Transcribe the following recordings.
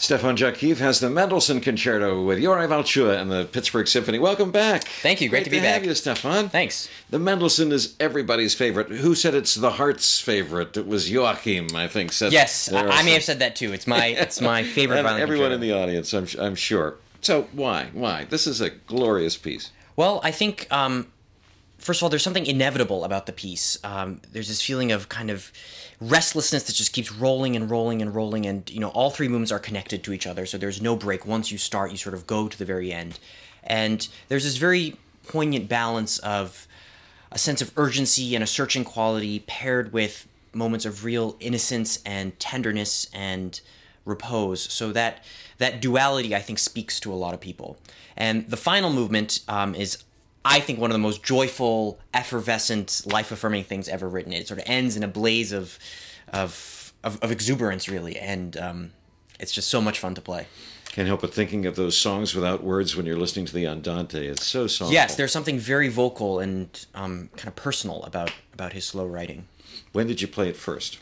Stefan Jackiw has the Mendelssohn Concerto with Juraj VALČUHA and the Pittsburgh Symphony. Welcome back. Thank you. Great to be back. Have you, Stefan. Thanks. The Mendelssohn is everybody's favorite. Who said it's the heart's favorite? It was Joachim, I think, said. Yes, I may have said that too. It's my favorite and violin everyone concerto. in the audience, I'm sure. So why? This is a glorious piece. Well, I think, first of all, there's something inevitable about the piece. There's this feeling of kind of restlessness that just keeps rolling and rolling and rolling, and all three movements are connected to each other, so there's no break. Once you start, you sort of go to the very end. And there's this very poignant balance of a sense of urgency and a searching quality paired with moments of real innocence and tenderness and repose. So that duality, I think, speaks to a lot of people. And the final movement is, I think, one of the most joyful, effervescent, life-affirming things ever written. It sort of ends in a blaze of exuberance, really, and it's just so much fun to play. Can't help but thinking of those songs without words when you're listening to the Andante. It's so soulful. Yes, there's something very vocal and kind of personal about his slow writing. When did you play it first?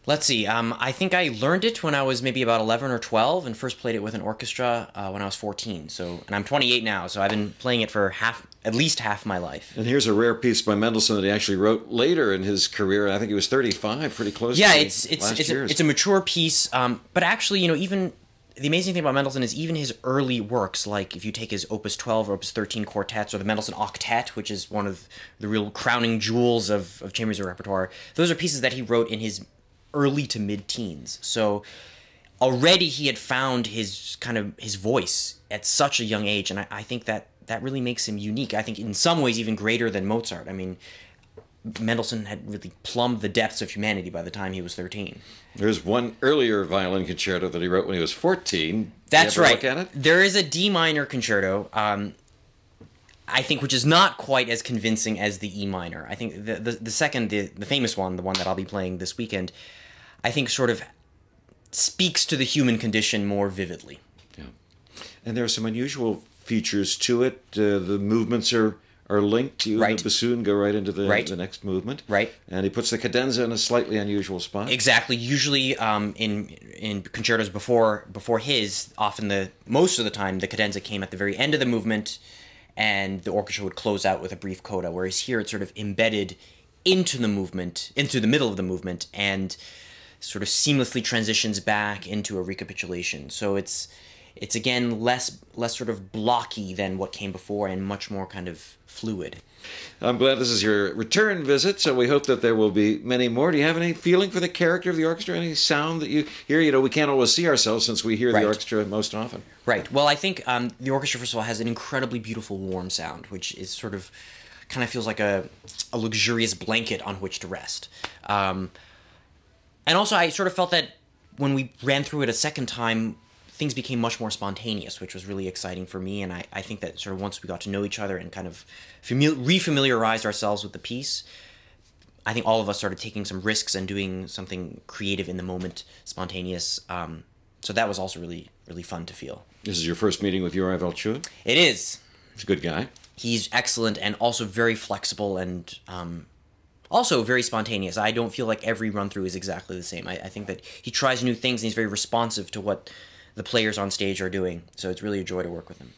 Let's see. I think I learned it when I was maybe about 11 or 12, and first played it with an orchestra when I was 14. And I'm 28 now, so I've been playing it for at least half my life. And here's a rare piece by Mendelssohn that he actually wrote later in his career. I think he was 35, pretty close. Yeah, to it's a mature piece, but actually, even the amazing thing about Mendelssohn is even his early works, like if you take his Opus 12 or Opus 13 quartets, or the Mendelssohn Octet, which is one of the real crowning jewels of chamber music repertoire, those are pieces that he wrote in his early to mid-teens. So already he had found his voice at such a young age, and I think that really makes him unique. I think in some ways even greater than Mozart. I mean, Mendelssohn had really plumbed the depths of humanity by the time he was 13. There's one earlier violin concerto that he wrote when he was 14. That's right. Look at it? There is a D minor concerto, I think, which is not quite as convincing as the E minor. I think the second, the famous one, the one that I'll be playing this weekend, I think sort of speaks to the human condition more vividly. Yeah. And there are some unusual features to it. The movements are linked. You and the bassoon go right into the next movement. Right. And he puts the cadenza in a slightly unusual spot. Exactly. Usually in concertos before his, most of the time, the cadenza came at the very end of the movement, and the orchestra would close out with a brief coda, whereas here it's sort of embedded into the movement, into the middle of the movement, and sort of seamlessly transitions back into a recapitulation. So it's again less sort of blocky than what came before, and much more kind of fluid. I'm glad this is your return visit, so we hope that there will be many more. Do you have any feeling for the character of the orchestra? Any sound that you hear? We can't always see ourselves since we hear the orchestra most often. Right. Well, I think the orchestra, first of all, has an incredibly beautiful warm sound, which is sort of kind of feels like a luxurious blanket on which to rest. And also, I sort of felt that when we ran through it a second time, things became much more spontaneous, which was really exciting for me. And I think that sort of once we got to know each other and kind of refamiliarized ourselves with the piece, I think all of us started taking some risks and doing something creative in the moment, spontaneous. So that was also really, really fun to feel. This is your first meeting with Juraj VALČUHA? It is. He's a good guy. He's excellent and also very flexible and also very spontaneous. I don't feel like every run-through is exactly the same. I think that he tries new things, and he's very responsive to what the players on stage are doing. So it's really a joy to work with him.